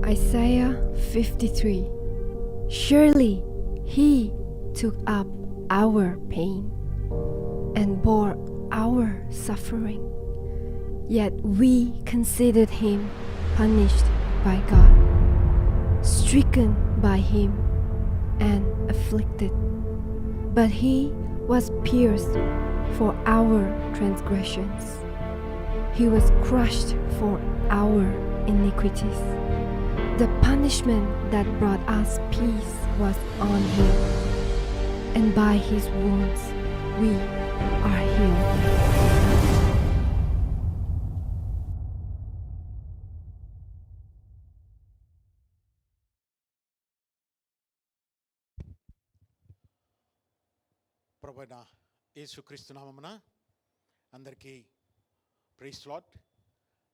Isaiah 53. Surely he took up our pain and bore our suffering. Yet we considered him punished by God, stricken by him and afflicted. But he was pierced for our transgressions. He was crushed for our iniquities. The punishment that brought us peace was on him, and by his wounds we are healed. ప్రభువైన యేసుక్రీస్తు నామమున అందరికీ praise lord.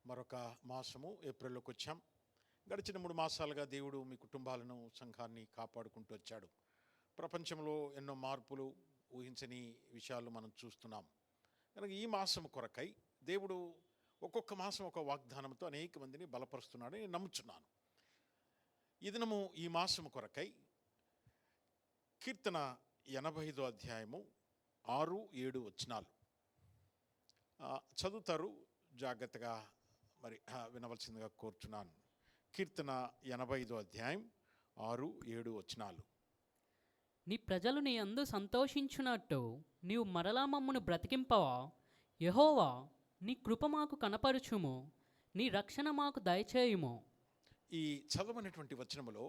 మరొక మాసము ఏప్రిల్లోకి వచ్చాం. గడిచిన 3 మాసాలుగా దేవుడు మీ కుటుంబాలను, సంఘాన్ని కాపాడుకుంటూ వచ్చాడు. ప్రపంచంలో ఎన్నో మార్పులు, ఊహించని విషయాలు మనం చూస్తున్నాం. కనుక ఈ మాసం కొరకై దేవుడు ఒక్కొక్క మాసం ఒక వాగ్దానంతో అనేక మందిని బలపరుస్తున్నాడని నేను నమ్ముచున్నాను. ఈ దినము ఈ మాసం కొరకై కీర్తన 85వ అధ్యాయము 6-7 వచనాలు చదువుతారు. జాగ్రత్తగా మరి వినవలసిందిగా కోరుచున్నాను. కీర్తన 85వ అధ్యాయం 6-7 వచనాలు. నీ ప్రజలు నీ యందు సంతోషించున్నట్టు నీవు మరలా మమ్మను బ్రతికింపవా? యెహోవా, నీ కృప మాకు కనపరుచుము, నీ రక్షణ మాకు దయచేయుము. ఈ చదవనటువంటి వచనములో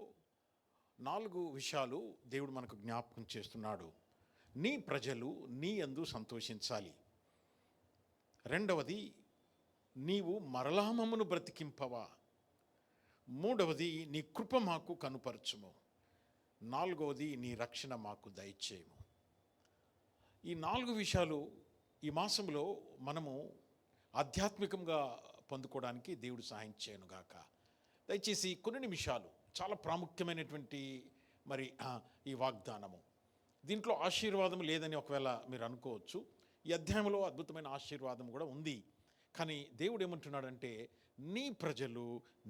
4 విషయాలు దేవుడు మనకు జ్ఞాపకం చేస్తున్నాడు. నీ ప్రజలు నీ యందు సంతోషించాలి. రెండవది, నీవు మరలా మమ్మను బ్రతికింపవా. మూడవది, నీ కృప మాకు కనుపరచుము. నాలుగవది, నీ రక్షణ మాకు దయచేయము. ఈ 4 విషయాలు ఈ మాసంలో మనము ఆధ్యాత్మికంగా పొందుకోవడానికి దేవుడు సహాయం చేయనుగాక. దయచేసి కొన్ని నిమిషాలు, చాలా ప్రాముఖ్యమైనటువంటి మరి ఈ వాగ్దానము. దీంట్లో ఆశీర్వాదం లేదని ఒకవేళ మీరు అనుకోవచ్చు. ఈ అధ్యాయంలో అద్భుతమైన ఆశీర్వాదం కూడా ఉంది. కానీ దేవుడు ఏమంటున్నాడంటే, నీ ప్రజలు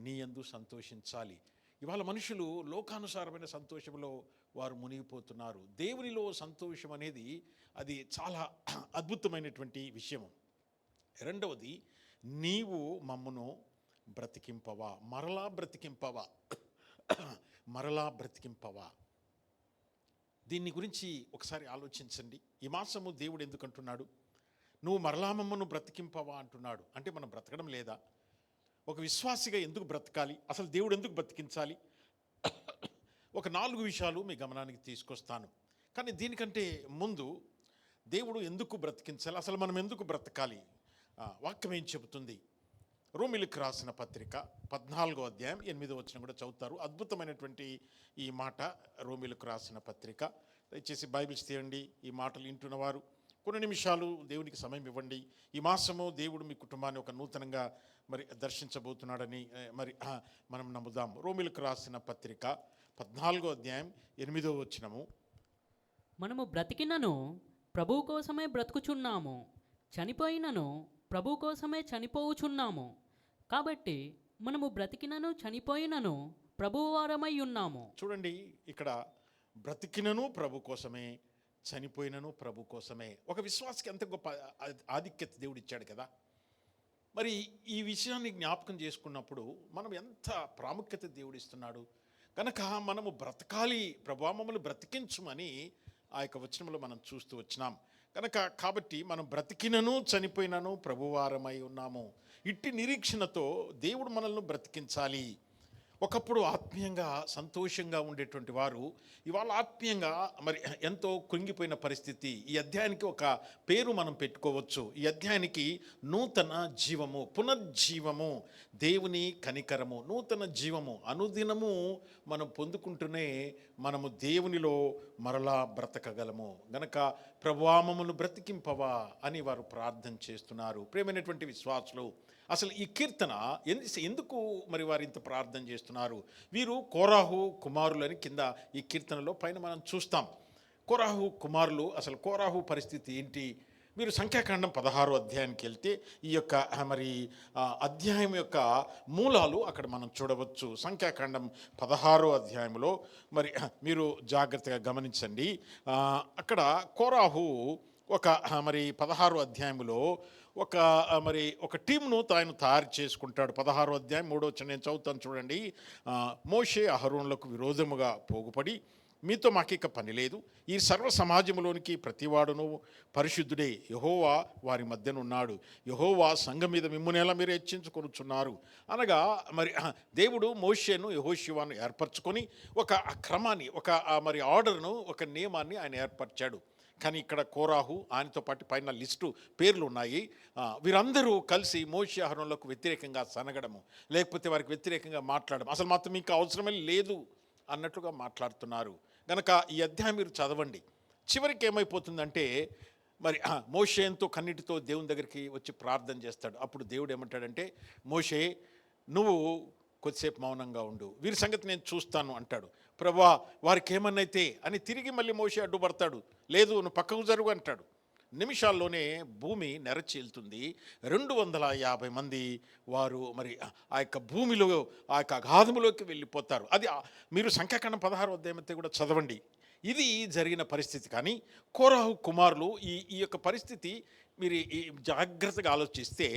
నీ యందు సంతోషించాలి. ఇవాళ మనుషులు లోకానుసారమైన సంతోషంలో వారు మునిగిపోతున్నారు. దేవునిలో సంతోషం అనేది అది చాలా అద్భుతమైనటువంటి విషయము. రెండవది, నీవు మమ్మను బ్రతికింపవా, మరలా బ్రతికింపవా, మరలా బ్రతికింపవా. దీన్ని గురించి ఒకసారి ఆలోచించండి. ఈ మాసము దేవుడు ఎందుకు అంటున్నాడు, నువ్వు మరలా మమ్మను బ్రతికింపవా అంటున్నాడు? అంటే మనం బ్రతకడం లేదా? ఒక విశ్వాసిగా ఎందుకు బ్రతకాలి? అసలు దేవుడు ఎందుకు బ్రతికించాలి? ఒక 4 విషయాలు మీ గమనానికి తీసుకొస్తాను. కానీ దీనికంటే ముందు దేవుడు ఎందుకు బ్రతికించాలి, అసలు మనం ఎందుకు బ్రతకాలి? వాక్యం ఏం చెబుతుంది? రోమీయులకు రాసిన పత్రిక 14వ అధ్యాయం 8వ వచనం కూడా చదువుతారు. అద్భుతమైనటువంటి ఈ మాట, రోమీయులకు రాసిన పత్రిక. దయచేసి బైబిల్స్ తీయండి. ఈ మాటలు వింటున్నవారు కొన్ని నిమిషాలు దేవునికి సమయం ఇవ్వండి. ఈ మాసము దేవుడు మీ కుటుంబాన్ని ఒక నూతనంగా మరి దర్శించబోతున్నాడని మరి మనం నమ్ముదాం. రోమీయులకు రాసిన పత్రిక 14వ అధ్యాయం 8వ వచనము. మనము బ్రతికినను ప్రభువు కోసమే బ్రతుకుచున్నాము, చనిపోయినను ప్రభు కోసమే చనిపోవుచున్నాము. కాబట్టి మనము బ్రతికినను చనిపోయినను ప్రభువు వారమై ఉన్నాము. చూడండి, ఇక్కడ బ్రతికినను ప్రభు కోసమే, చనిపోయినను ప్రభు కోసమే. ఒక విశ్వాసకి ఎంత గొప్ప ఆధిక్యత దేవుడు ఇచ్చాడు కదా. మరి ఈ విషయాన్ని జ్ఞాపకం చేసుకున్నప్పుడు మనం ఎంత ప్రాముఖ్యత దేవుడు ఇస్తున్నాడు. కనుక మనము బ్రతకాలి, ప్రభువా మమ్మల్ని బ్రతికించుమని ఆ యొక్క వచనంలో మనం చూస్తూ వచ్చినాం. కాబట్టి మనం బ్రతికినను చనిపోయినను ప్రభువారమై ఉన్నాము. ఇట్టి నిరీక్షణతో దేవుడు మనల్ని బ్రతికించాలి. ఒకప్పుడు ఆత్మీయంగా సంతోషంగా ఉండేటువంటి వారు ఇవాళ ఆత్మీయంగా మరి ఎంతో కృంగిపోయిన పరిస్థితి. ఈ అధ్యాయానికి ఒక పేరు మనం పెట్టుకోవచ్చు. ఈ అధ్యాయానికి నూతన జీవము, పునర్జీవము, దేవుని కనికరము, నూతన జీవము అనుదినము మనం పొందుకుంటూనే మనము దేవునిలో మరలా బ్రతకగలము. గనక ప్రభువా మమ్మల్ని బ్రతికింపవా అని వారు ప్రార్థన చేస్తున్నారు. ప్రియమైనటువంటి విశ్వాసులు, అసలు ఈ కీర్తన ఎందుకు మరి వారు ఇంత ప్రార్థన చేస్తున్నారు? వీరు కోరాహు కుమారులని కింద ఈ కీర్తనలో పైన మనం చూస్తాం. కోరాహు కుమారులు, అసలు కోరాహు పరిస్థితి ఏంటి? మీరు సంఖ్యాకాండం 16 అధ్యాయానికి వెళ్తే ఈ యొక్క అధ్యాయం యొక్క మూలాలు అక్కడ మనం చూడవచ్చు. సంఖ్యాకాండం 16 అధ్యాయంలో మరి మీరు జాగ్రత్తగా గమనించండి. అక్కడ కోరాహు ఒక 16 అధ్యాయంలో ఒక టీంను తాను తయారు చేసుకుంటాడు. 16 అధ్యాయం 3వ వచనం నేను చదువుతాను చూడండి. మోషే అహరోనులకు విరోధముగా పోగుపడి, మీతో మాకిక పని లేదు, ఈ సర్వ సమాజంలోనికి ప్రతివాడును పరిశుద్ధుడే, యెహోవా వారి మధ్యనున్నాడు, యెహోవా సంఘం మీద మిమ్మునేలా మీరు హెచ్చించుకొనుచున్నారు అనగా, దేవుడు మోషేను యెహోషువను ఏర్పరచుకొని ఒక క్రమాన్ని, ఒక ఆర్డర్ను, ఒక నియమాన్ని ఆయన ఏర్పరిచాడు. కానీ ఇక్కడ కోరాహు, ఆయనతో పాటు పైన లిస్టు పేర్లు ఉన్నాయి. వీరందరూ కలిసి మోషే అహరోనులకు వ్యతిరేకంగా సనగడము, లేకపోతే వారికి వ్యతిరేకంగా మాట్లాడడం, అసలు మాత్రం మీకు అవసరమే లేదు అన్నట్లుగా మాట్లాడుతున్నారు. గనక ఈ అధ్యాయం మీరు చదవండి. చివరికి ఏమైపోతుందంటే మోషే ఎంతో కన్నీటితో దేవుని దగ్గరికి వచ్చి ప్రార్థన చేస్తాడు. అప్పుడు దేవుడు ఏమంటాడంటే, మోషే నువ్వు కొద్దిసేపు మౌనంగా ఉండు, వీరి సంగతి నేను చూస్తాను అంటాడు. ప్రభువా వారికి ఏమన్నైతే అని తిరిగి మళ్ళీ మోషే అడ్డుపడతాడు. లేదు నువ్వు పక్కకు జరుగు అంటాడు. నిమిషాల్లోనే భూమి నెరచీలుతుంది. 250 మంది వారు ఆ యొక్క భూమిలో, ఆ యొక్క అగాధములోకి వెళ్ళిపోతారు. అది మీరు సంఖ్యాకాండం 16 అధ్యాయం కూడా చదవండి. ఇది జరిగిన పరిస్థితి. కానీ కోరాహు కుమారులు ఈ యొక్క పరిస్థితి మీరు జాగ్రత్తగా ఆలోచిస్తే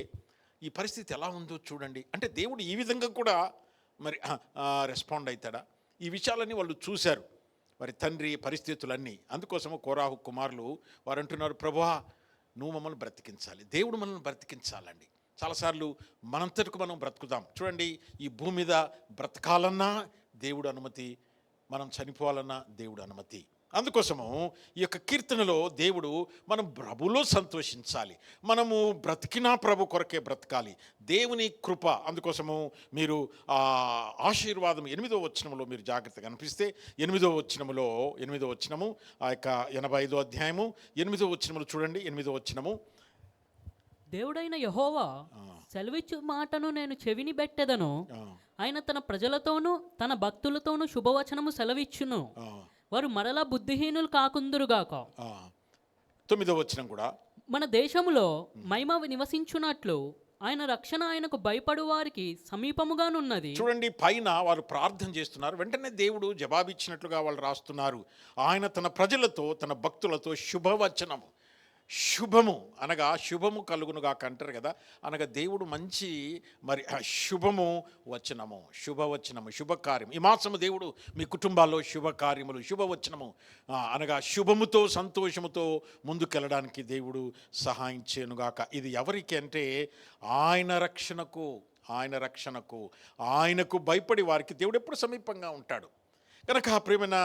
ఈ పరిస్థితి ఎలా ఉందో చూడండి. అంటే దేవుడు ఈ విధంగా కూడా రెస్పాండ్ అవుతాడా? ఈ విషయాలన్నీ వాళ్ళు చూశారు, తండ్రి పరిస్థితులన్నీ. అందుకోసము కోరాహు కుమారులు వారు అంటున్నారు, ప్రభువా నువ్వు మమ్మల్ని బ్రతికించాలి, దేవుడు మనల్ని బ్రతికించాలండి. చాలాసార్లు మనంతటికి మనం బ్రతుకుదాం. చూడండి, ఈ భూమి మీద బ్రతకాలన్నా దేవుడు అనుమతి, మనం చనిపోవాలన్నా దేవుడు అనుమతి. అందుకోసము ఈ యొక్క కీర్తనలో దేవుడు మనం ప్రభులో సంతోషించాలి, మనము బ్రతికినా ప్రభు కొరకే బ్రతకాలి, దేవుని కృప. అందుకోసము మీరు ఆశీర్వాదం 8వ వచనంలో మీరు జాగ్రత్తగా కనిపిస్తే 8వ వచనము ఆ యొక్క 85వ అధ్యాయము 8వ వచనములు చూడండి. 8వ వచనము, దేవుడైన యెహోవా సెలవిచ్చు మాటను నేను చెవిని బెట్టెదను, ఆయన తన ప్రజలతోనూ తన భక్తులతోనూ శుభవచనము సెలవిచ్చును, వారు మరలా బుద్ధిహీనులు కాకుందురుగాక. 9వ వచనం కూడా, మన దేశములో మహిమ నివసించున్నట్లు ఆయన రక్షణ ఆయనకు భయపడు వారికి సమీపముగానున్నది. చూడండి, పైన వారు ప్రార్థన చేస్తున్నారు, వెంటనే దేవుడు జవాబిచ్చినట్లుగా వాళ్ళు రాస్తున్నారు. ఆయన తన ప్రజలతో తన భక్తులతో శుభవచనము, శుభము అనగా శుభము కలుగునుగాక అంటారు కదా, అనగా దేవుడు మంచి శుభము వచనము, శుభవచనము, శుభకార్యం. ఈ మాసము దేవుడు మీ కుటుంబాల్లో శుభకార్యములు, శుభవచనము అనగా శుభముతో సంతోషముతో ముందుకెళ్ళడానికి దేవుడు సహాయం చేయనుగాక. ఇది ఎవరికి అంటే ఆయన రక్షణకు ఆయనకు భయపడి వారికి దేవుడు ఎప్పుడు సమీపంగా ఉంటాడు. కనుక ప్రియమైన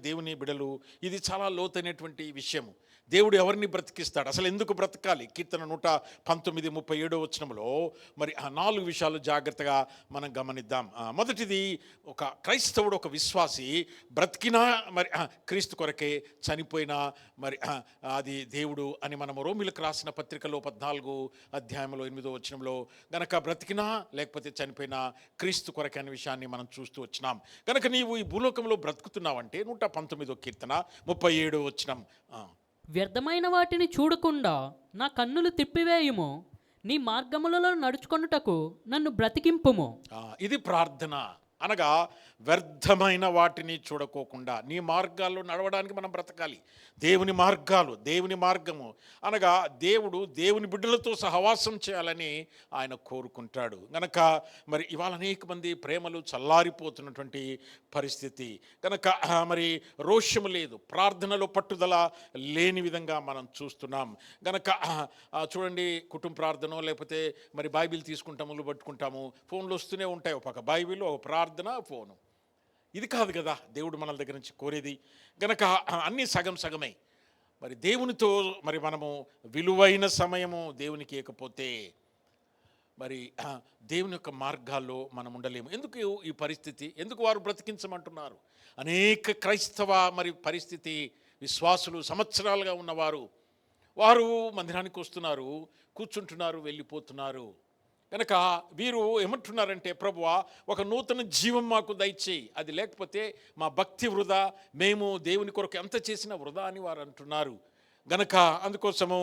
దేవుని బిడలు, ఇది చాలా లోతైనటువంటి విషయము. దేవుడు ఎవరిని బ్రతికిస్తాడు, అసలు ఎందుకు బ్రతకాలి? కీర్తన 119:37 వచనంలో ఆ 4 విషయాలు జాగ్రత్తగా మనం గమనిద్దాం. మొదటిది, ఒక క్రైస్తవుడు, ఒక విశ్వాసి బ్రతికినా క్రీస్తు కొరకే, చనిపోయినా అది దేవుడు అని మనము రోమిలకు రాసిన పత్రికలో 14 అధ్యాయంలో 8వ వచనంలో గనక బ్రతికినా లేకపోతే చనిపోయినా క్రీస్తు కొరకే అనే విషయాన్ని మనం చూస్తూ వచ్చినాం. కనుక నీవు ఈ భూలోకంలో బ్రతుకుతున్నావంటే 119వ కీర్తన 37వ వచనం, వ్యర్థమైన వాటిని చూడకుండా నా కన్నులు తిప్పివేయుము, నీ మార్గములలో నడుచుకొనుటకు నన్ను బ్రతికింపుము. ఇది ప్రార్థన. అనగా వ్యర్థమైన వాటిని చూడకోకుండా నీ మార్గాల్లో నడవడానికి మనం బ్రతకాలి. దేవుని మార్గము అనగా దేవుని బిడ్డలతో సహవాసం చేయాలని ఆయన కోరుకుంటాడు. గనక ఇవాళ అనేక మంది ప్రేమలు చల్లారిపోతున్నటువంటి పరిస్థితి. కనుక రోషము లేదు, ప్రార్థనలో పట్టుదల లేని విధంగా మనం చూస్తున్నాం. గనక చూడండి, కుటుంబ ప్రార్థన లేకపోతే బైబిల్ తీసుకుంటాము, ముళ్ళు పట్టుకుంటాము, ఫోన్లు వస్తూనే ఉంటాయి, ఒక పక్క బైబిల్, ఒక ప్రార్థన, ఫోను. ఇది కాదు కదా దేవుడు మన దగ్గర నుంచి కోరేది. గనక అన్నీ సగమే. దేవునితో మనము విలువైన సమయము దేవునికి ఇవ్వకపోతే దేవుని యొక్క మార్గాల్లో మనం ఉండలేము. ఎందుకు ఈ పరిస్థితి? ఎందుకు వారు బ్రతికించమంటున్నారు? అనేక క్రైస్తవ పరిస్థితి, విశ్వాసులు సంవత్సరాలుగా ఉన్నవారు వారు మందిరానికి వస్తున్నారు, కూర్చుంటున్నారు, వెళ్ళిపోతున్నారు. కనుక వీరు ఏమంటున్నారంటే, ప్రభువా ఒక నూతన జీవం మాకు దయచేయి, అది లేకపోతే మా భక్తి వృధా, మేము దేవుని కొరకు ఎంత చేసినా వృధా అని వారు అంటున్నారు. గనక అందుకోసము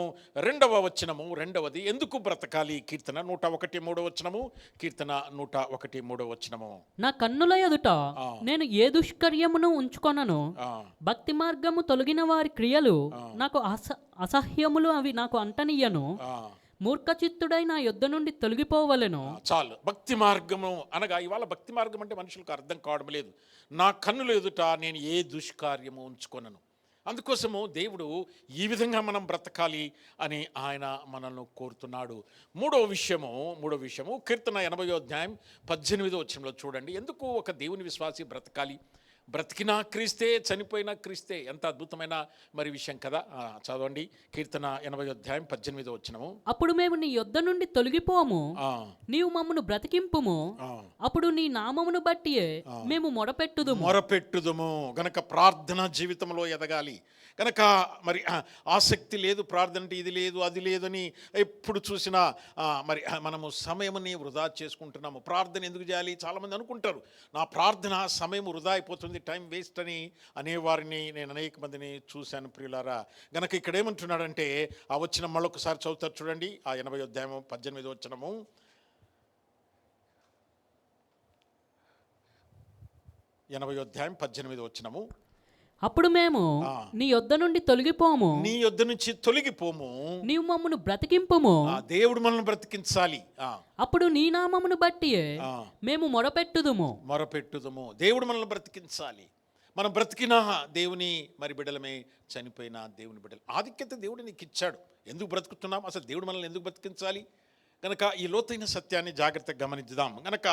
రెండవది ఎందుకు బ్రతకాలి? కీర్తన 101:3 వచనము, కీర్తన 101:3 వచనము. నా కన్నుల ఎదుట నేను ఏ దుష్కర్యమును ఉంచుకొనను, ఆ, భక్తి మార్గము తొలగిన వారి క్రియలు నాకు అసహ్యములు, అవి నాకు అంటనియ్యను. ఆ, మూర్ఖచిత్తుడై నా యొద్ద నుండి తొలగిపోవలెను. చాలు. భక్తి మార్గము అనగా ఇవాళ భక్తి మార్గం అంటే మనుషులకు అర్థం కావడం లేదు. నా కన్నుల ఎదుట నేను ఏ దుష్కార్యము ఉంచుకొనను. అందుకోసము దేవుడు ఈ విధంగా మనం బ్రతకాలి అని ఆయన మనల్ని కోరుతున్నాడు. మూడో విషయము కీర్తన 80:18 వచనంలో చూడండి. ఎందుకు ఒక దేవుని విశ్వాసి బ్రతకాలి? బ్రతికినా క్రీస్తే, చనిపోయినా క్రీస్తే. ఎంత అద్భుతమైన మరి విషయం కదా. చదవండి కీర్తన 80:18 వచనము. అప్పుడు మేము నీ యొద్ద నుండి తొలగిపోము, నీవు మమ్మను బ్రతికింపుము, అప్పుడు నీ నామమును బట్టియే మేము మొరపెట్టుదుము. గనక ప్రార్థన జీవితంలో ఎదగాలి. కనుక మరి ఆసక్తి లేదు, ప్రార్థన అంటే ఇది లేదు అది లేదని ఎప్పుడు చూసినా మరి మనము సమయముని వృధా చేసుకుంటున్నాము. ప్రార్థన ఎందుకు చేయాలి? చాలామంది అనుకుంటారు నా ప్రార్థన సమయం వృధా అయిపోతుంది, టైం వేస్ట్ అని అనేవారిని నేను అనేక మందిని చూశాను ప్రియులారా. గనక ఇక్కడ ఏమంటున్నాడంటే ఆ వచనం మళ్ళొకసారి చదువుతారు చూడండి. ఆ 80:18 వచనము. 80:18 వచనము. అప్పుడు మేము నీ యొద్ద నుండి తొలగిపోము, నీ యొద్ద నుంచి తొలగిపోము, నీవు మమ్మను బ్రతికింపుము. దేవుడు మనల్ని బ్రతికించాలి. అప్పుడు నీ నామమును బట్టి మేము మొరపెట్టుదుము. దేవుడు మనల్ని బ్రతికించాలి. మనం బ్రతికినా దేవుని మరి బిడ్డలమే, చనిపోయినా దేవుని బిడ్డలు. ఆధిక్యత దేవుడు నీకు ఇచ్చాడు. ఎందుకు బ్రతుకుతున్నాం? అసలు దేవుడు మనల్ని ఎందుకు బ్రతికించాలి? కనుక ఈ లోతైన సత్యాన్ని జాగ్రత్తగా గమనిద్దాం. కనుక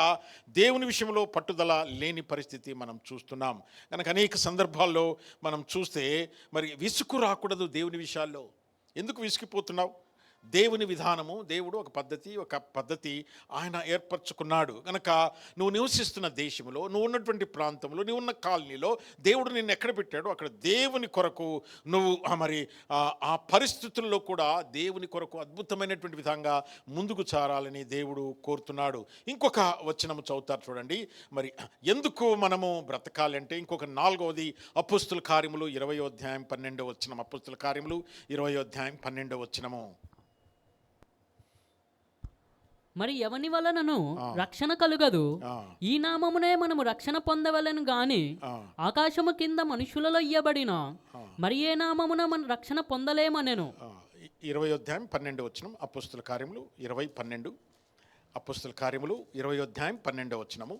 దేవుని విషయంలో పట్టుదల లేని పరిస్థితి మనం చూస్తున్నాం. కనుక అనేక సందర్భాల్లో మనం చూస్తే మరి విసుగు రాకూడదు దేవుని విషయాల్లో. ఎందుకు విసిగిపోతున్నావు? దేవుని విధానము, దేవుడు ఒక పద్ధతి ఆయన ఏర్పరచుకున్నాడు. కనుక నువ్వు నివసిస్తున్న దేశంలో, నువ్వు ఉన్నటువంటి ప్రాంతంలో, నువ్వు ఉన్న కాలనీలో దేవుడు నిన్ను ఎక్కడ పెట్టాడో అక్కడ దేవుని కొరకు నువ్వు మరి ఆ పరిస్థితుల్లో కూడా దేవుని కొరకు అద్భుతమైనటువంటి విధంగా ముందుకు సారాలని దేవుడు కోరుతున్నాడు. ఇంకొక వచనము చదువుతారు చూడండి. మరి ఎందుకు మనము బ్రతకాలంటే ఇంకొక 4వది అపోస్తుల కార్యములు 20:12 వచనం. అపోస్తుల కార్యములు 20:12 వచనము. మరి ఎవని వలనను రక్షణ కలుగదు, ఈ నామమునే మనము రక్షణ పొందవలెను గాని ఆకాశము కింద మనుషులలో ఇయ్యబడిన మరి ఏ నామమున మన రక్షణ పొందలేమనెను. 20:12 వచనం. అపోస్తుల కార్యములు 20:12. అపోస్తుల కార్యములు 20:12 వచనము.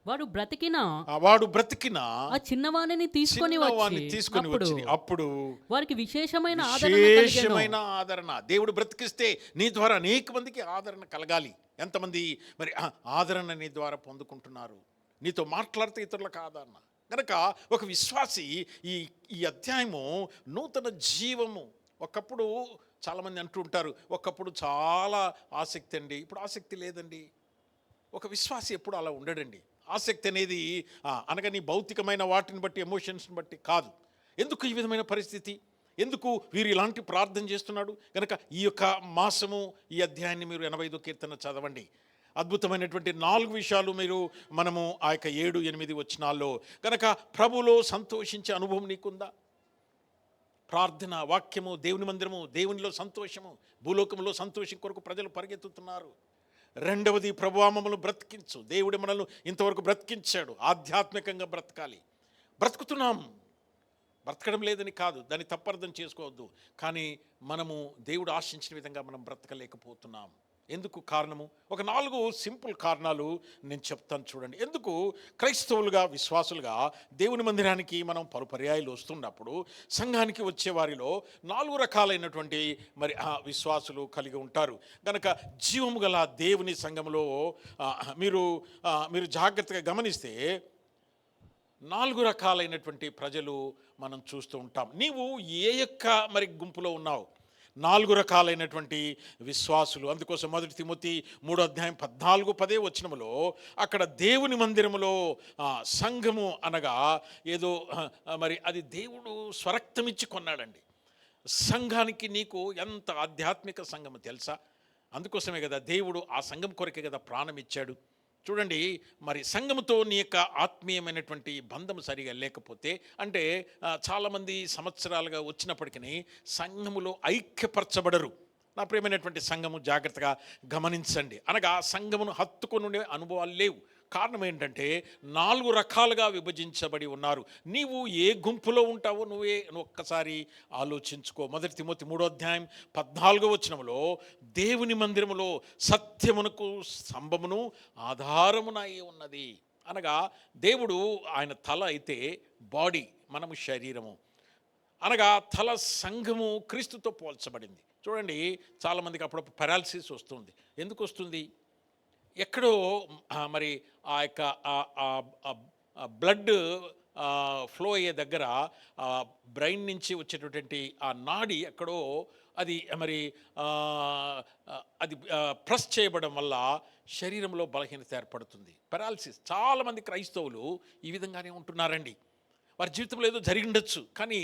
వాడు బ్రతికిన ఆ చిన్నవాణిని తీసుకొని వచ్చి అప్పుడు వారికి విశేషమైన ఆదరణ. దేవుడు బ్రతికిస్తే నీ ద్వారా అనేక మందికి ఆదరణ కలగాలి. ఎంతమంది మరి ఆదరణ నీ ద్వారా పొందుకుంటున్నారు? నీతో మాట్లాడితే ఇతరులకు ఆదరణ. కనుక ఒక విశ్వాసి ఈ అధ్యాయము నూతన జీవము. ఒకప్పుడు చాలామంది అంటూ ఉంటారు, ఒకప్పుడు చాలా ఆసక్తి అండి, ఇప్పుడు ఆసక్తి లేదండి. ఒక విశ్వాసి ఎప్పుడు అలా ఉండడండి. ఆసక్తి అనేది అనగా నీ భౌతికమైన వాటిని బట్టి, ఎమోషన్స్ని బట్టి కాదు. ఎందుకు ఈ విధమైన పరిస్థితి? ఎందుకు వీరు ఇలాంటి ప్రార్థన చేస్తున్నాడు? కనుక ఈ యొక్క మాసము ఈ అధ్యాయాన్ని మీరు 85 కీర్తన చదవండి. అద్భుతమైనటువంటి 4 విషయాలు మనము ఆ యొక్క 7-8 వచనాల్లో కనుక ప్రభులో సంతోషించే అనుభవం నీకుందా? ప్రార్థన, వాక్యము, దేవుని మందిరము, దేవునిలో సంతోషము, భూలోకంలో సంతోషం కొరకు ప్రజలు పరిగెత్తుతున్నారు. రెండవది, ప్రభువా మమ్మల్ని బ్రతికించు. దేవుడు మనల్ని ఇంతవరకు బ్రతికించాడు. ఆధ్యాత్మికంగా బ్రతకాలి. బ్రతుకుతున్నాం, బ్రతకడం లేదని కాదు, దాన్ని తప్పర్థం చేసుకోవద్దు. కానీ మనము దేవుడు ఆశించిన విధంగా మనం బ్రతకలేకపోతున్నాం. ఎందుకు కారణము? ఒక 4 సింపుల్ కారణాలు నేను చెప్తాను చూడండి. ఎందుకు క్రైస్తవులుగా, విశ్వాసులుగా దేవుని మందిరానికి మనం పర్యాయాలు వస్తున్నప్పుడు సంఘానికి వచ్చే వారిలో 4 రకాలైనటువంటి మరి విశ్వాసులు కలిగి ఉంటారు. కనుక జీవము గల దేవుని సంఘంలో మీరు జాగ్రత్తగా గమనిస్తే 4 రకాలైనటువంటి ప్రజలు మనం చూస్తూ ఉంటాం. నీవు ఏ యొక్క మరి గుంపులో ఉన్నావు? 4 రకాలైనటువంటి విశ్వాసులు. అందుకోసం 1 తిమోతి 3:14-15 వచనములో అక్కడ దేవుని మందిరములో సంఘము అనగా ఏదో మరి అది దేవుడు స్వరక్తమిచ్చి కొన్నాడండి. సంఘానికి నీకు ఎంత ఆధ్యాత్మిక సంఘము తెలుసా? అందుకోసమే కదా దేవుడు ఆ సంఘం కొరకే కదా ప్రాణం ఇచ్చాడు. చూడండి, మరి సంఘముతో నీ యొక్క ఆత్మీయమైనటువంటి బంధం సరిగా లేకపోతే, అంటే చాలామంది సంవత్సరాలుగా వచ్చినప్పటికీ సంఘములో ఐక్యపరచబడరు. నా ప్రియమైనటువంటి సంఘము జాగ్రత్తగా గమనించండి. అనగా సంఘమును హత్తుకొని ఉండే అనుభవాలు లేవు. కారణం ఏంటంటే 4 రకాలుగా విభజించబడి ఉన్నారు. నీవు ఏ గుంపులో ఉంటావో నువ్వు ఒక్కసారి ఆలోచించుకో. 1 తిమోతి 3:14 దేవుని మందిరములో సత్యమునకు స్తంభమును ఆధారమునై ఉన్నది. అనగా దేవుడు ఆయన తల అయితే బాడీ, మనము శరీరము. అనగా తల సంఘము క్రీస్తుతో పోల్చబడింది. చూడండి, చాలామందికి అప్పుడప్పుడు పెరాలసిస్ వస్తుంది. ఎందుకు వస్తుంది? ఎక్కడో మరి ఆ యొక్క బ్లడ్ ఫ్లో అయ్యే దగ్గర బ్రెయిన్ నుంచి వచ్చేటటువంటి ఆ నాడి ఎక్కడో అది మరి అది ప్రెస్ చేయబడడం వల్ల శరీరంలో బలహీనత ఏర్పడుతుంది, పెరాలసిస్. చాలామంది క్రైస్తవులు ఈ విధంగానే ఉంటున్నారండి. వారి జీవితంలో ఏదో జరిగి ఉండొచ్చు, కానీ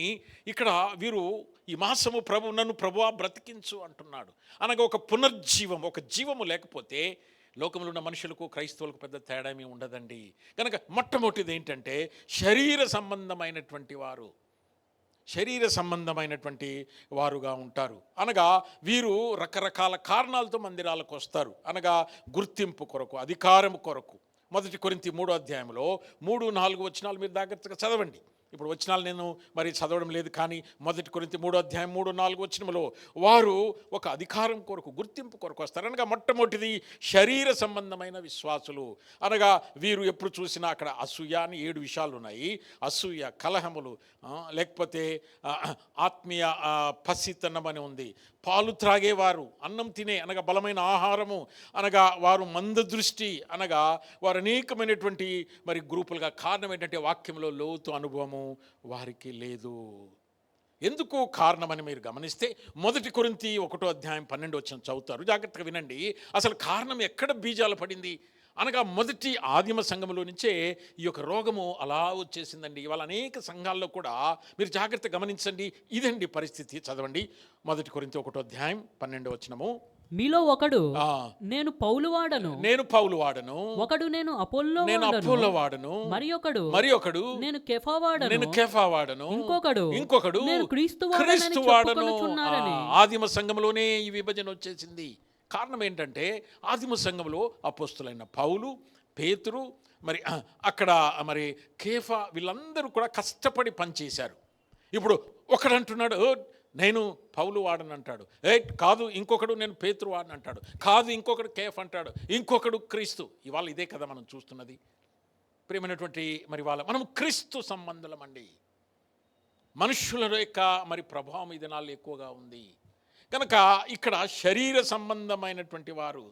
ఇక్కడ వీరు ఈ మాసము నన్ను ప్రభువా బ్రతికించు అంటున్నాడు. అనగా ఒక పునర్జీవం, ఒక జీవము లేకపోతే లోకంలో ఉన్న మనుషులకు క్రైస్తవులకు పెద్ద తేడా ఏమీ ఉండదండి. కనుక మొట్టమొదటిది ఏంటంటే శరీర సంబంధమైనటువంటి వారుగా ఉంటారు. అనగా వీరు రకరకాల కారణాలతో మందిరాలకు వస్తారు. అనగా గుర్తింపు కొరకు, అధికారం కొరకు. 1 కొరింథీ 3:3-4 మీరు జాగ్రత్తగా చదవండి. ఇప్పుడు వచనాలు నేను మరి చదవడం లేదు, కానీ 1 కొరింథీ 3:3-4 వారు ఒక అధికారం కొరకు, గుర్తింపు కొరకు వస్తారు. అనగా మొట్టమొదటిది శరీర సంబంధమైన విశ్వాసులు. అనగా వీరు ఎప్పుడు చూసినా అక్కడ అసూయ అని 7 విషయాలు ఉన్నాయి. అసూయ, కలహములు, లేకపోతే ఆత్మీయ పసితనం అని ఉంది. పాలు త్రాగేవారు, అన్నం తినే అనగా బలమైన ఆహారము, అనగా వారు మందదృష్టి, అనగా వారు అనేకమైనటువంటి మరి గ్రూపులుగా. కారణం ఏంటంటే వాక్యంలో లోతు అనుభవము వారికి లేదు. ఎందుకు కారణమని మీరు గమనిస్తే 1 కొరింథీ 1:12 చదువుతారు. జాగ్రత్తగా వినండి. అసలు కారణం ఎక్కడ బీజాలు పడింది అనగా మొదటి ఆదిమ సంఘములో నుంచే ఈ యొక్క రోగము అలా వచ్చేసిందండి. ఇవాళ అనేక సంఘాల్లో కూడా మీరు జాగ్రత్త గమనించండి. ఇదండి పరిస్థితి. చదవండి 1 కొరింథీ 1:12. మీలో ఒకడు నేను పౌలు వాడను, ఒకడు నేను అపోల్లో వాడను, మరి ఒకడు నేను కేఫా వాడను, ఇంకొకడు నేను క్రీస్తు వాడను. ఆదిమ సంఘములోనే ఈ విభజన వచ్చేసింది. కారణం ఏంటంటే ఆదిమ సంఘంలో అపోస్తులైన పౌలు, పేతురు, మరి అక్కడ మరి కేఫా, వీళ్ళందరూ కూడా కష్టపడి పనిచేశారు. ఇప్పుడు ఒకడు అంటున్నాడు నేను పౌలు వాడని అంటాడు, కాదు ఇంకొకడు నేను పేతురు వాడని అంటాడు, కాదు ఇంకొకడు కేఫ్ అంటాడు, ఇంకొకడు క్రీస్తు. ఇవాళ ఇదే కదా మనం చూస్తున్నది. ప్రియమైనటువంటి మరి మనం క్రీస్తు సంబంధులం అండి. మనుషుల యొక్క మరి ప్రభావం ఈ దినాల్లో ఎక్కువగా ఉంది. కనుక ఇక్కడ శరీర సంబంధమైనటువంటి వారు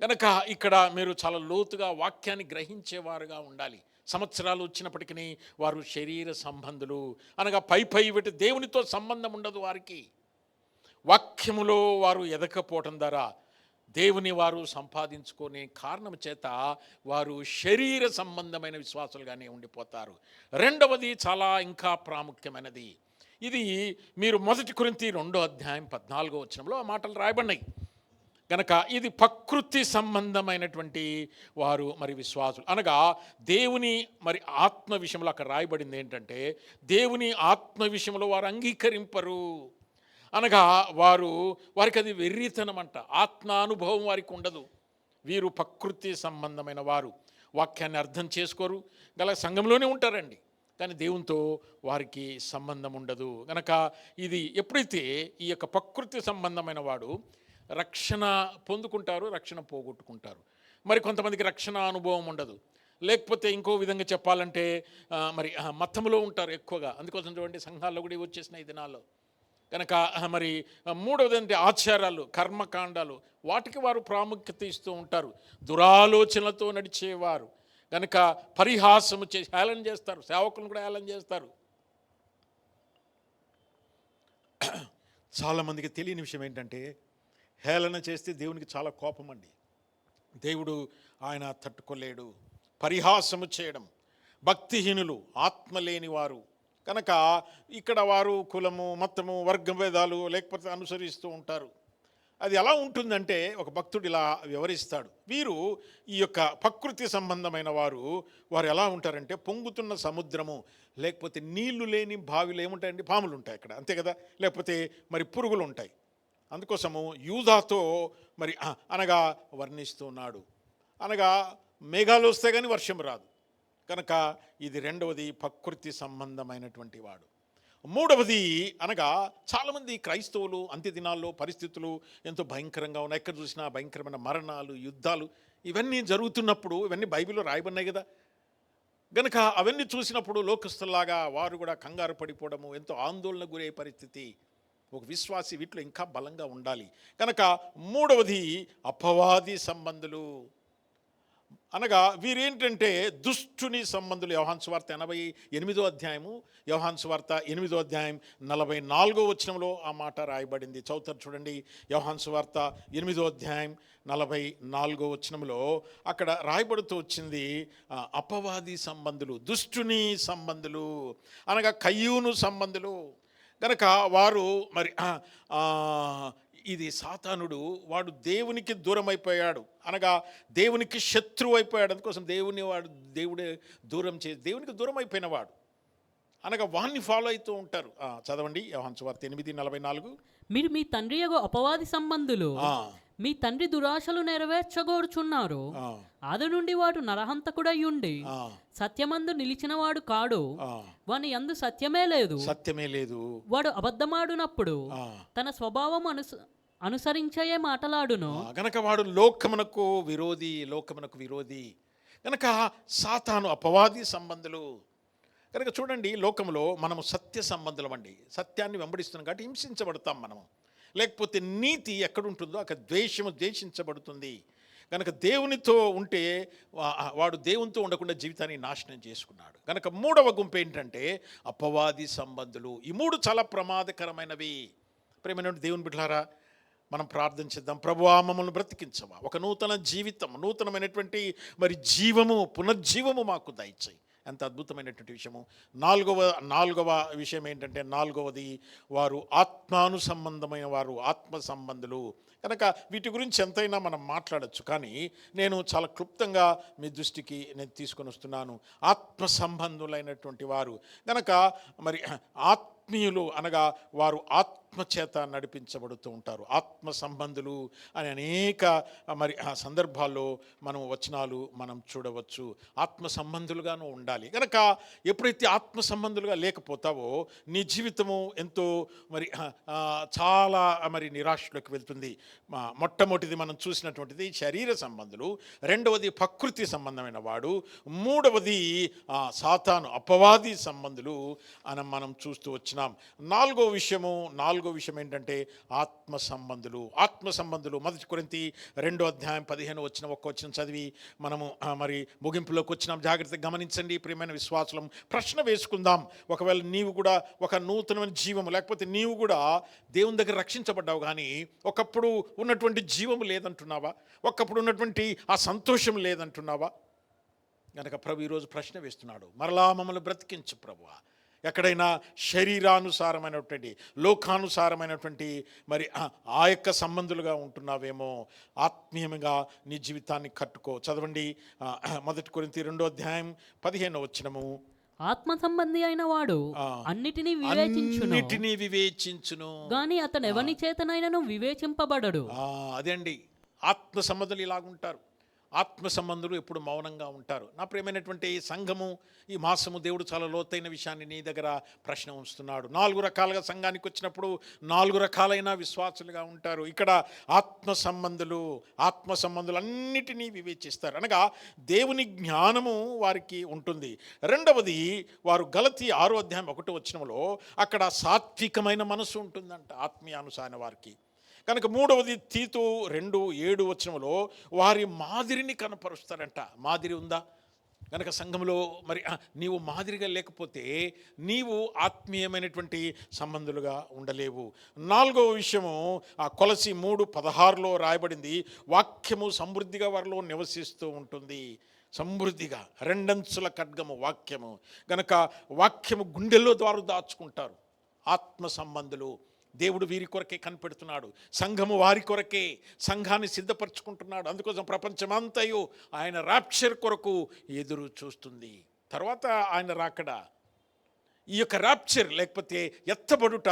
కనుక ఇక్కడ మీరు చాలా లోతుగా వాక్యాన్ని గ్రహించేవారుగా ఉండాలి. సంవత్సరాలు వచ్చినప్పటికీ వారు శరీర సంబంధులు. అనగా పై వీటి దేవునితో సంబంధం ఉండదు వారికి. వాక్యములో వారు ఎదకపోవటం ద్వారా దేవుని వారు సంపాదించుకునే కారణం చేత వారు శరీర సంబంధమైన విశ్వాసులుగానే ఉండిపోతారు. రెండవది చాలా ఇంకా ప్రాముఖ్యమైనది. ఇది మీరు 1 కొరింథీ 2:14 ఆ మాటలు రాయబడినాయి. కనుక ఇది ప్రకృతి సంబంధమైనటువంటి వారు మరి విశ్వాసులు. అనగా దేవుని మరి ఆత్మ విషయంలో అక్కడ రాయబడింది ఏంటంటే దేవుని ఆత్మ విషయంలో వారు అంగీకరింపరు. అనగా వారికి అది వెర్రితనం అంట. ఆత్మానుభవం వారికి ఉండదు. వీరు ప్రకృతి సంబంధమైన వారు. వాక్యాన్ని అర్థం చేసుకోరు, గల సంఘంలోనే ఉంటారండి, కానీ దేవునితో వారికి సంబంధం ఉండదు. కనుక ఇది ఎప్పుడైతే ఈ యొక్క ప్రకృతి సంబంధమైన వాడు రక్షణ పొందుకుంటారు, రక్షణ పోగొట్టుకుంటారు. మరి కొంతమందికి రక్షణ అనుభవం ఉండదు, లేకపోతే ఇంకో విధంగా చెప్పాలంటే మరి మతములో ఉంటారు ఎక్కువగా. అందుకోసం చూడండి సంఘాల్లో కూడా వచ్చేసిన ఈ దినాల్లో. కనుక మరి మూడవది అంటే ఆచారాలు, కర్మకాండాలు, వాటికి వారు ప్రాముఖ్యత ఇస్తూ ఉంటారు. దురాలోచనలతో నడిచేవారు కనుక పరిహాసము చేసి హేళన చేస్తారు, సేవకులను కూడా హేళన చేస్తారు. చాలామందికి తెలియని విషయం ఏంటంటే హేళన చేస్తే దేవునికి చాలా కోపం అండి. దేవుడు ఆయన తట్టుకోలేడు. పరిహాసము చేయడం, భక్తిహీనులు, ఆత్మ లేని వారు. కనుక ఇక్కడ వారు కులము, మతము, వర్గ భేదాలు లేకపోతే అనుసరిస్తూ ఉంటారు. అది ఎలా ఉంటుందంటే ఒక భక్తుడు ఇలా వివరిస్తాడు. వీరు ఈ యొక్క ప్రకృతి సంబంధమైన వారు ఎలా ఉంటారంటే పొంగుతున్న సముద్రము, లేకపోతే నీళ్లు లేని బావిలు ఏముంటాయండి, పాములు ఉంటాయి అక్కడ, అంతే కదా, లేకపోతే మరి పురుగులు ఉంటాయి. అందుకోసము యూదాతో మరి అనగా వర్ణిస్తున్నాడు. అనగా మేఘాలు వస్తే కానీ వర్షం రాదు కనుక ఇది రెండవది ప్రకృతి సంబంధమైనటువంటి వాడు. మూడవది అనగా చాలామంది క్రైస్తవులు అంత్య దినాల్లో పరిస్థితులు ఎంతో భయంకరంగా ఉన్నాయి. ఎక్కడ చూసినా భయంకరమైన మరణాలు, యుద్ధాలు ఇవన్నీ జరుగుతున్నప్పుడు, ఇవన్నీ బైబిల్లో రాయబడినాయి కదా, గనక అవన్నీ చూసినప్పుడు లోకస్తుల్లాగా వారు కూడా కంగారు పడిపోవడము, ఎంతో ఆందోళన గురే పరిస్థితి. ఒక విశ్వాసి వీటిలో ఇంకా బలంగా ఉండాలి. కనుక మూడవది అపవాది సంబంధులు అనగా వీరేంటంటే దుష్టుని సంబంధులు. యోహాను సువార్త 88వ అధ్యాయము, యోహాను సువార్త 8వ అధ్యాయం 44వ వచనంలో ఆ మాట రాయబడింది. చదువుతారు చూడండి. యోహాను సువార్త 8వ అధ్యాయం 44వ వచనంలో అక్కడ రాయబడుతూ వచ్చింది అపవాది సంబంధులు, దుష్టుని సంబంధులు అనగా కయ్యూను సంబంధులు. కనుక వారు మరి ఇది సాతానుడు, వాడు దేవునికి దూరం అయిపోయాడు, అనగా దేవునికి శత్రువు అయిపోయాడు. అందుకోసం దేవుడే దూరం చేసి దేవునికి దూరం అయిపోయిన వాడు అనగా వాణ్ణి ఫాలో అవుతూ ఉంటారు. చదవండి యోహాను సువార్త 8:44. మీరు మీ తండ్రి యొక్క అపవాది సంబంధులు, మీ తండ్రి దురాశలు నెరవేర్చగోరుచున్నారు. ఆది నుండి వాడు నరహంతకుడై ఉండి సత్యమందు నిలిచినవాడు కాడు, వాని యందు సత్యమే లేదు. వాడు అబద్ధమాడునప్పుడు తన స్వభావం అనుసరించే మాటలాడును. గనక వాడు లోకమునకు విరోధి గనక సాతాను అపవాది సంబంధులు. కనుక చూడండి, లోకంలో మనము సత్య సంబంధులం అండి. సత్యాన్ని వెంబడిస్తున్నాం కాబట్టి హింసించబడతాం మనము. లేకపోతే నీతి ఎక్కడుంటుందో అక్కడ ద్వేషించబడుతుంది. కనుక దేవునితో ఉంటే వాడు దేవునితో ఉండకుండా జీవితాన్ని నాశనం చేసుకున్నాడు. కనుక మూడవ గుంపు ఏంటంటే అపవాది సంబంధులు. ఈ మూడు చాలా ప్రమాదకరమైనవి. ప్రేమైన దేవుని బిడ్డలారా, మనం ప్రార్థన చేద్దాం. ప్రభువా, మమ్మల్ని బ్రతికించవా, ఒక నూతన జీవితం, నూతనమైనటువంటి మరి పునర్జీవము మాకు దయచేయి. ఎంత అద్భుతమైనటువంటి విషయము. నాలుగవ విషయం ఏంటంటే, నాలుగవది వారు ఆత్మాను సంబంధమైన వారు, ఆత్మ సంబంధులు. కనుక వీటి గురించి ఎంతైనా మనం మాట్లాడచ్చు, కానీ నేను చాలా క్లుప్తంగా మీ దృష్టికి నేను తీసుకొని వస్తున్నాను. ఆత్మ సంబంధులైనటువంటి వారు కనుక మరి ఆత్మీయులు అనగా వారు ఆత్మచేత నడిపించబడుతూ ఉంటారు. ఆత్మ సంబంధులు అని అనేక మరి సందర్భాల్లో వచనాలు మనం చూడవచ్చు. ఆత్మ సంబంధులుగాను ఉండాలి. కనుక ఎప్పుడైతే ఆత్మ సంబంధులుగా లేకపోతావో నీ జీవితము ఎంతో మరి చాలా మరి నిరాశలోకి వెళ్తుంది. మొట్టమొదటిది మనం చూసినటువంటిది శరీర సంబంధులు, రెండవది ప్రకృతి సంబంధమైన వాడు, మూడవది సాతాను అపవాది సంబంధులు అని మనం చూస్తూ వచ్చినాం. నాలుగో విషయం ఏంటంటే ఆత్మ సంబంధులు. 1 కొరింథీ 2వ అధ్యాయం 15 వచ్చిన ఒక్క వచనం చదివి మనము మరి ముగింపులోకి వచ్చినాం. జాగ్రత్తగా గమనించండి ప్రియమైన విశ్వాసులం. ప్రశ్న వేసుకుందాం. ఒకవేళ నీవు కూడా ఒక నూతనమైన జీవము, లేకపోతే నీవు కూడా దేవుని దగ్గర రక్షించబడ్డావు, కానీ ఒకప్పుడు ఉన్నటువంటి జీవము లేదంటున్నావా? ఒకప్పుడు ఉన్నటువంటి ఆ సంతోషం లేదంటున్నావా? కనుక ప్రభు ఈరోజు ప్రశ్న వేస్తున్నాడు, మరలా మమ్మల్ని బ్రతికించు ప్రభువా. ఎక్కడైనా శరీరానుసారమైనటువంటి, లోకానుసారమైనటువంటి మరి ఆ యొక్క సంబంధులుగా ఉంటున్నావేమో, ఆత్మీయంగా నీ జీవితాన్ని కట్టుకో. చదవండి 1 కొరింథీ 2వ అధ్యాయం 15వ వచనము. ఆత్మ సంబంధి అయిన వాడు అన్నిటినీ వివేచించును, గాని అతను ఎవని చేతనైనను వివేచింపబడడు. అదే అండి, ఆత్మ సంబంధులు ఇలాగుంటారు. ఆత్మ సంబంధులు ఎప్పుడు మౌనంగా ఉంటారు. నా ప్రియమైనటువంటి సంఘము, ఈ మాసము దేవుడు చాలా లోతైన విషయాన్ని నీ దగ్గర ప్రశ్న ఉంచుతున్నాడు. 4 రకాలుగా సంఘానికి వచ్చినప్పుడు 4 రకాలైన విశ్వాసులుగా ఉంటారు. ఇక్కడ ఆత్మ సంబంధులు అన్నిటినీ వివేచిస్తారు, అనగా దేవుని జ్ఞానము వారికి ఉంటుంది. రెండవది, వారు గలతీ 6వ అధ్యాయం 1వ వచనంలో అక్కడ సాత్వికమైన మనసు ఉంటుందంట ఆత్మీయానుసారణ వారికి. కనుక మూడవది, తీతు 2:7 వచనంలో వారి మాదిరిని కనపరుస్తారంట. మాదిరి ఉందా? కనుక సంఘంలో మరి నీవు మాదిరిగా లేకపోతే నీవు ఆత్మీయమైనటువంటి సంబంధులుగా ఉండలేవు. 4వ విషయము కొలసి 3:16లో రాయబడింది, వాక్యము సమృద్ధిగా వారిలో నివసిస్తూ ఉంటుంది. సమృద్ధిగా 2 అంచుల ఖడ్గము వాక్యము. కనుక వాక్యము గుండెల్లో ద్వారా దాచుకుంటారు ఆత్మ సంబంధులు. దేవుడు వీరి కొరకే కనిపెడుతున్నాడు. సంఘము వారి కొరకే సంఘాన్ని సిద్ధపరచుకుంటున్నాడు. అందుకోసం ప్రపంచమంతయు ఆయన ర్యాప్చర్ కొరకు ఎదురు చూస్తుంది. తర్వాత ఆయన రాకడ, ఈ యొక్క ర్యాప్చర్ లేకపోతే ఎత్తబడుట,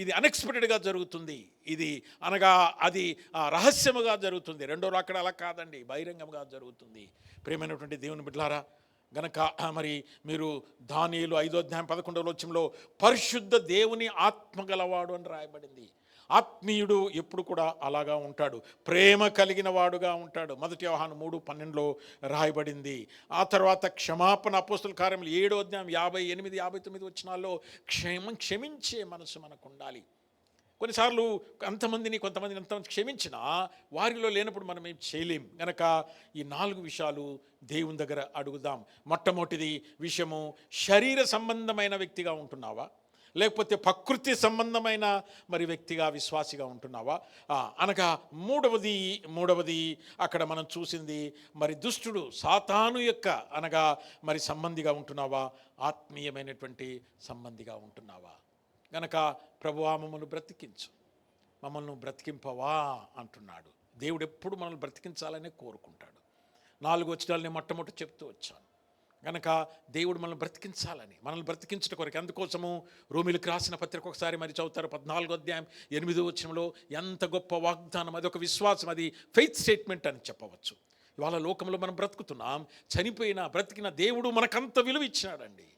ఇది అన్ఎక్స్పెక్టెడ్గా జరుగుతుంది. ఇది అనగా అది రహస్యముగా జరుగుతుంది. రెండో రాకడ అలా కాదండి, బహిరంగంగా జరుగుతుంది. ప్రియమైనటువంటి దేవుని బిడ్డలారా, గనక మరి మీరు దానియేలు 5వ అధ్యాయం 11వ వచనంలో పరిశుద్ధ దేవుని ఆత్మగలవాడు అని రాయబడింది. ఆత్మీయుడు ఎప్పుడు కూడా అలాగా ఉంటాడు, ప్రేమ కలిగిన వాడుగా ఉంటాడు. 1 యోహాను 3:12లో రాయబడింది. ఆ తర్వాత క్షమాపణ, అపోస్తుల కార్యములు 7వ అధ్యాయం 58, 59 వచనాల్లో క్షమించే మనసు మనకు ఉండాలి. కొన్నిసార్లు కొంతమందిని ఎంతమంది క్షమించినా వారిలో లేనప్పుడు మనం ఏం చేయలేం. కనుక ఈ 4 విషయాలు దేవుని దగ్గర అడుగుదాం. మొట్టమొదటిది విషయము, శరీర సంబంధమైన వ్యక్తిగా ఉంటున్నావా, లేకపోతే ప్రకృతి సంబంధమైన మరి వ్యక్తిగా, విశ్వాసిగా ఉంటున్నావా? అనగా మూడవది అక్కడ మనం చూసింది మరి దుష్టుడు సాతాను యొక్క అనగా మరి సంబంధిగా ఉంటున్నావా, ఆత్మీయమైనటువంటి సంబంధిగా ఉంటున్నావా? గనక ప్రభువా మమ్మల్ని బ్రతికించు, మమ్మల్ని బ్రతికింపవా అంటున్నాడు. దేవుడు ఎప్పుడు మనల్ని బ్రతికించాలనే కోరుకుంటాడు. 4 వచనాలు నేను మొట్టమొదటి చెప్తూ వచ్చాను. కనుక దేవుడు మనల్ని బ్రతికించాలని, మనల్ని బ్రతికించడం కొరకు. అందుకోసము రోమీలకు రాసిన పత్రిక ఒకసారి మరి చదువుతారు. 14వ అధ్యాయం 8వ వచనంలో ఎంత గొప్ప వాగ్దానం! అది ఒక విశ్వాసం, అది ఫెయిత్ స్టేట్మెంట్ అని చెప్పవచ్చు. ఇవాళ లోకంలో మనం బ్రతుకుతున్నాం, చనిపోయినా బ్రతికిన దేవుడు మనకంత విలువ ఇచ్చినాడండి.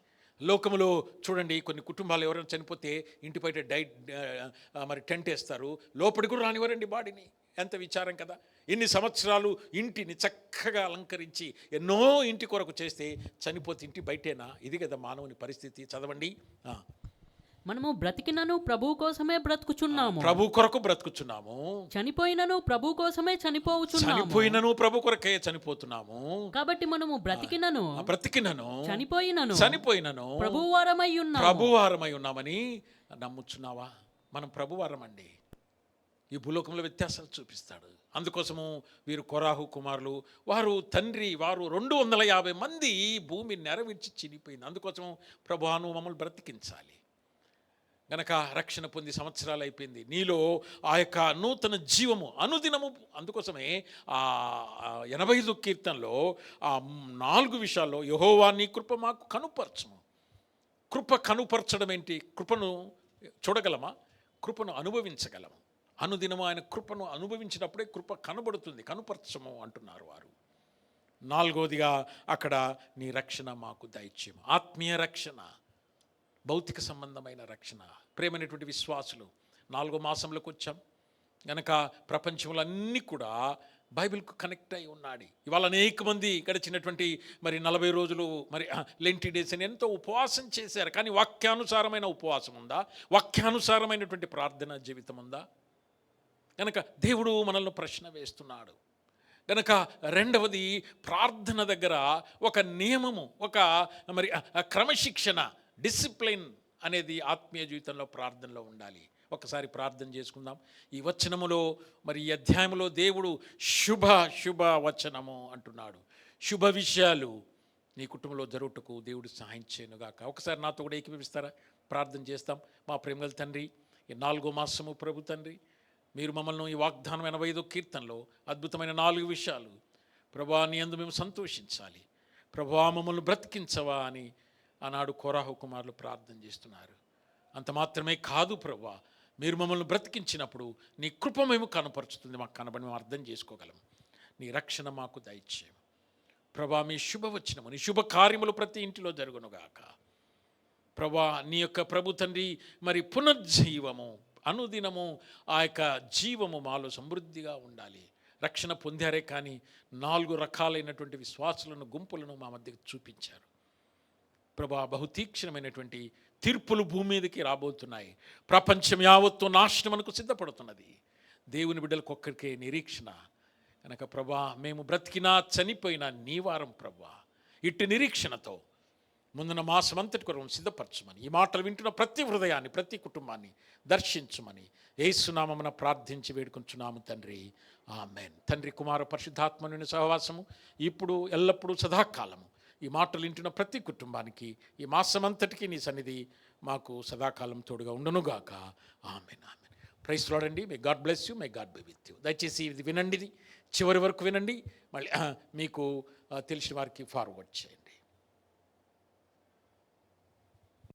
లోకంలో చూడండి, కొన్ని కుటుంబాలు ఎవరైనా చనిపోతే ఇంటి బయట మరి టెంట్ వేస్తారు, లోపలికి కూడా రానివ్వరండి బాడీని. ఎంత విచారం కదా! ఎన్ని సంవత్సరాలు ఇంటిని చక్కగా అలంకరించి ఎన్నో ఇంటి కొరకు చేస్తే చనిపోతే ఇంటి బయటేనా? ఇది కదా మానవుని పరిస్థితి. చదవండి. మనము బ్రతికినను ప్రభు కోసమే బ్రతుకుచున్నాము, ప్రభు కొరకు బ్రతుకుచున్నాము. చనిపోయినను ప్రభు కోసమే చనిపోయినను ప్రభు కొరకే చనిపోతున్నాము. కాబట్టి మనము బ్రతికినను చనిపోయినను ప్రభువారమై ఉన్నామని నమ్ముచున్నావా? మనం ప్రభువారం అండి. ఈ భూలోకంలో వ్యత్యాసాలు చూపిస్తాడు. అందుకోసము వీరు కొరాహు కుమారులు, వారు 250 మంది భూమి నెరవేర్చి చినిపోయింది. అందుకోసం ప్రభువా నువ్వు మమ్మల్ని బ్రతికించాలి. గనక రక్షణ పొంది సంవత్సరాలు అయిపోయింది, నీలో ఆ యొక్క నూతన జీవము అనుదినము. అందుకోసమే 85 కీర్తనలో 4 విషయాల్లో యెహోవా నీ కృప మాకు కనుపరచుము. కృప కనుపరచడం ఏంటి? కృపను చూడగలమా? కృపను అనుభవించగలము. అనుదినము ఆయన కృపను అనుభవించినప్పుడే కృప కనబడుతుంది. కనుపరచము అంటున్నారు వారు. 4వదిగా అక్కడ నీ రక్షణ మాకు దయచేయము. ఆత్మీయ రక్షణ, భౌతిక సంబంధమైన రక్షణ. ప్రేమైనటువంటి విశ్వాసులు 4వ మాసంలోకి వచ్చాం గనక ప్రపంచంలో అన్నీ కూడా బైబిల్కు కనెక్ట్ అయి ఉన్నాడు. ఇవాళ అనేక మంది గడిచినటువంటి మరి 40 రోజులు మరి లెంటి డేస్ అని ఎంతో ఉపవాసం చేశారు. కానీ వాక్యానుసారమైన ఉపవాసం ఉందా? వాక్యానుసారమైనటువంటి ప్రార్థనా జీవితం ఉందా? కనుక దేవుడు మనల్ని ప్రశ్న వేస్తున్నాడు. కనుక రెండవది, ప్రార్థన దగ్గర ఒక నియమము, ఒక మరి క్రమశిక్షణ, డిసిప్లిన్ అనేది ఆత్మీయ జీవితంలో ప్రార్థనలో ఉండాలి. ఒకసారి ప్రార్థన చేసుకుందాం. ఈ వచనములో మరి ఈ అధ్యాయంలో దేవుడు శుభ వచనము అంటున్నాడు. శుభ విషయాలు నీ కుటుంబంలో జరుగుటకు దేవుడు సహాయం చేయనుగాక. ఒకసారి నాతో కూడా ఏకీభవిస్తారా? ప్రార్థన చేస్తాం. మా ప్రేమగల తండ్రి, ఈ 4వ మాసము ప్రభు తండ్రి, మీరు మమ్మల్ని ఈ వాగ్దానం 85వ కీర్తనలో అద్భుతమైన 4 విషయాలు ప్రభువా నీ యందు మేము సంతోషించాలి, ప్రభువా మమ్మల్ని బ్రతికించవా అని ఆనాడు కోరాహు కుమారులు ప్రార్థన చేస్తున్నారు. అంత మాత్రమే కాదు ప్రభువా, మీరు మమ్మల్ని బ్రతికించినప్పుడు నీ కృప మేము కనపరుచుతుంది, మాకు కనబడి మేము అర్థం చేసుకోగలం. నీ రక్షణ మాకు దయచేయము ప్రభువా. మీ శుభవచనము, నీ శుభ కార్యములు ప్రతి ఇంటిలో జరుగునుగాక ప్రభువా. నీ యొక్క ప్రభు తండ్రి మరి పునర్జీవము, అనుదినము ఆ యొక్క జీవము మాలో సమృద్ధిగా ఉండాలి. రక్షణ పొందారే కానీ 4 రకాలైనటువంటి విశ్వాసులను, గుంపులను మా మధ్యకు చూపించారు ప్రభా. బహుతీక్షణమైనటువంటి తీర్పులు భూమి మీదకి రాబోతున్నాయి. ప్రపంచం యావత్తు నాశనమునకు సిద్ధపడుతున్నది. దేవుని బిడ్డలకు ఒక్కరికే నిరీక్షణ కనుక ప్రభా, మేము బ్రతికినా చనిపోయినా నీ వారం ప్రభా. ఇట్టి నిరీక్షణతో ముందున మాసం అంతటి కొరకు సిద్ధపరచమని, ఈ మాటలు వింటున్న ప్రతి హృదయాన్ని, ప్రతి కుటుంబాన్ని దర్శించమని యేసునామమున ప్రార్థించి వేడుకొంచున్నాము తండ్రి, ఆమేన్. తండ్రి, కుమార పరిశుద్ధాత్మని సహవాసము ఇప్పుడు ఎల్లప్పుడూ సదాకాలము ఈ మాటలు వింటున్న ప్రతి కుటుంబానికి ఈ మాసమంతటికి నీ సన్నిధి మాకు సదాకాలం తోడుగా ఉండునుగాక. ఆమేన్ ఆమేన్. ప్రైజ్ లార్డ్ అండి. May God bless you, may God be with you. దయచేసి ఇది వినండి, ఇది చివరి వరకు వినండి, మళ్ళీ మీకు తెలిసిన వారికి ఫార్వర్డ్ చేయండి.